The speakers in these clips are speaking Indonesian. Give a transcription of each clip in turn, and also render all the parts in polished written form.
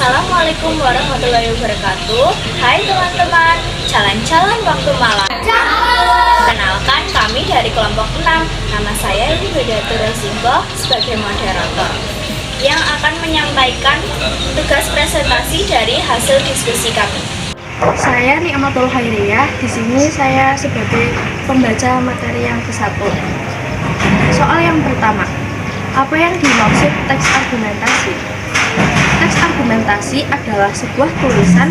Assalamualaikum warahmatullahi wabarakatuh. Hai teman-teman, calon-calon waktu malam. Kenalkan, kami dari kelompok 6. Nama saya Widatul Razimbo sebagai moderator yang akan menyampaikan tugas presentasi dari hasil diskusi kami. Saya Nikmatul Khairiyah. Di sini saya sebagai pembaca materi yang ke-1. Soal yang pertama, apa yang dimaksud teks argumentasi? Teks argumentasi adalah sebuah tulisan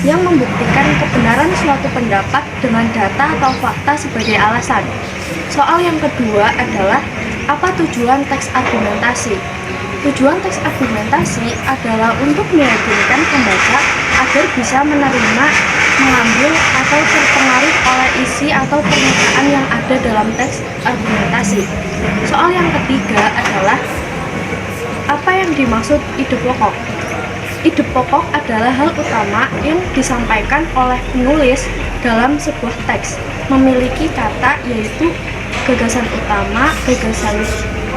yang membuktikan kebenaran suatu pendapat dengan data atau fakta sebagai alasan. Soal yang kedua adalah apa tujuan teks argumentasi? Tujuan teks argumentasi adalah untuk meyakinkan pembaca agar bisa menerima, mengambil, atau terpengaruh oleh isi atau pernyataan yang ada dalam teks argumentasi. Soal yang ketiga adalah apa yang dimaksud ide pokok? Ide pokok adalah hal utama yang disampaikan oleh penulis dalam sebuah teks, memiliki kata yaitu gagasan utama, gagasan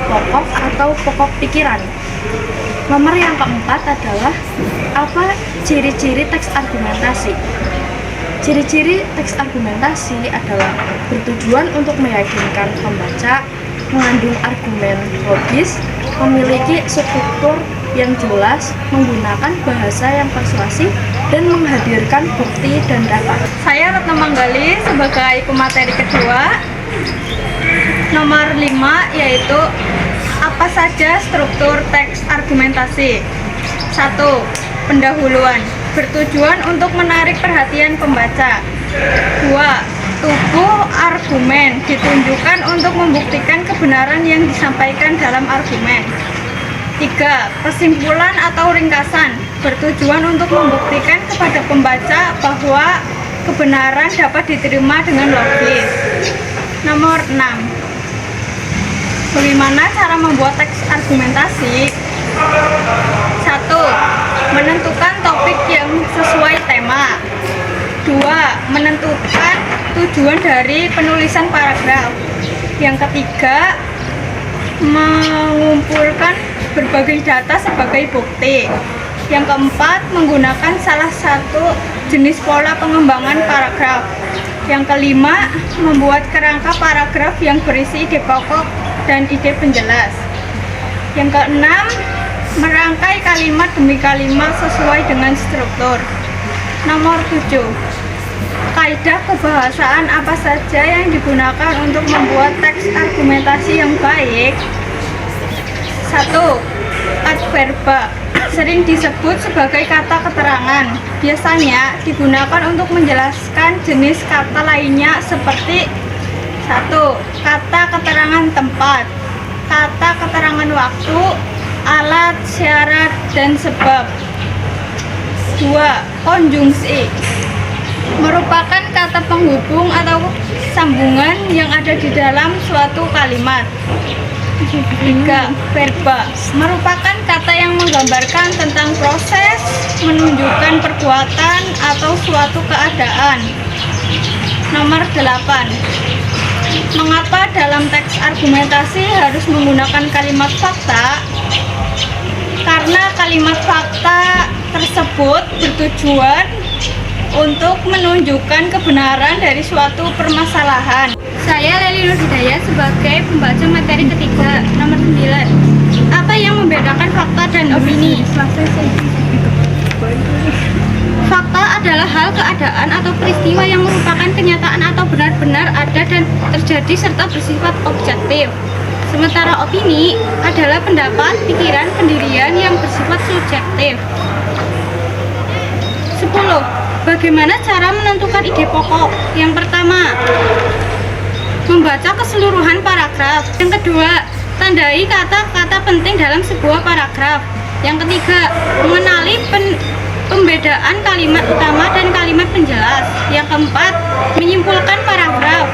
pokok, atau pokok pikiran. Nomor yang keempat adalah apa ciri-ciri teks argumentasi? Ciri-ciri teks argumentasi adalah bertujuan untuk meyakinkan pembaca, mengandung argumen logis, memiliki struktur yang jelas, menggunakan bahasa yang persuasif, dan menghadirkan bukti dan data. Saya Retno Manggali sebagai pemateri kedua. Nomor 5 yaitu apa saja struktur teks argumentasi. 1. Pendahuluan, bertujuan untuk menarik perhatian pembaca. 2. Tubuh argumen, ditunjukkan untuk membuktikan kebenaran yang disampaikan dalam argumen. 3. Kesimpulan atau ringkasan, bertujuan untuk membuktikan kepada pembaca bahwa kebenaran dapat diterima dengan logis. Nomor 6. Bagaimana cara membuat teks argumentasi? 1. Menentukan topik yang sesuai tema. 2. Menentukan tujuan dari penulisan paragraf. Yang ketiga, mengumpulkan berbagai data sebagai bukti. Yang keempat, menggunakan salah satu jenis pola pengembangan paragraf. Yang kelima, membuat kerangka paragraf yang berisi ide pokok dan ide penjelas. Yang keenam, merangkai kalimat demi kalimat sesuai dengan struktur. Nomor 7. Kaidah kebahasaan apa saja yang digunakan untuk membuat teks argumentasi yang baik? 1. Adverba, sering disebut sebagai kata keterangan. Biasanya digunakan untuk menjelaskan jenis kata lainnya seperti 1. Kata keterangan tempat, kata keterangan waktu, alat, syarat, dan sebab. 2. Konjungsi, merupakan kata penghubung atau sambungan yang ada di dalam suatu kalimat. 3. Verba, merupakan kata yang menggambarkan tentang proses, menunjukkan perbuatan atau suatu keadaan. Nomor 8. Mengapa dalam teks argumentasi harus menggunakan kalimat fakta? Karena kalimat fakta tersebut bertujuan untuk menunjukkan kebenaran dari suatu permasalahan. Saya Leli Nur Hidayah sebagai pembaca materi ketiga. Nomor 9. Apa yang membedakan fakta dan opini? Fakta adalah hal, keadaan, atau peristiwa yang merupakan kenyataan atau benar-benar ada dan terjadi serta bersifat objektif. Sementara opini adalah pendapat, pikiran, pendirian yang bersifat subjektif. 10. Bagaimana cara menentukan ide pokok? Yang pertama, membaca keseluruhan paragraf. Yang kedua, tandai kata-kata penting dalam sebuah paragraf. Yang ketiga, mengenali pembedaan kalimat utama dan kalimat penjelas. Yang keempat, menyimpulkan paragraf.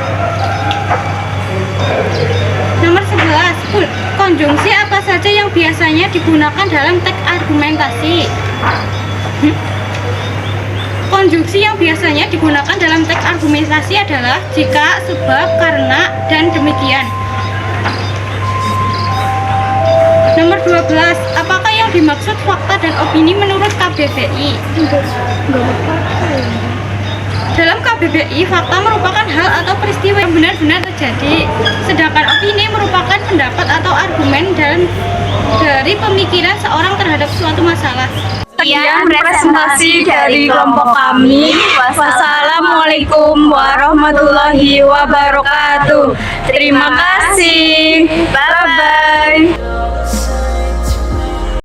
Nomor 11, konjungsi apa saja yang biasanya digunakan dalam teks argumentasi? Konjungsi yang biasanya digunakan dalam teks argumentasi adalah jika, sebab, karena, dan demikian. Nomor 12, apakah yang dimaksud fakta dan opini menurut KPK? KBBI. Dalam KBBI, fakta merupakan hal atau peristiwa yang benar-benar terjadi, sedangkan opini merupakan pendapat atau argumen dari pemikiran seorang terhadap suatu masalah. Sekian presentasi dari kelompok kami. Wassalamualaikum warahmatullahi wabarakatuh. Terima kasih. Bye-bye.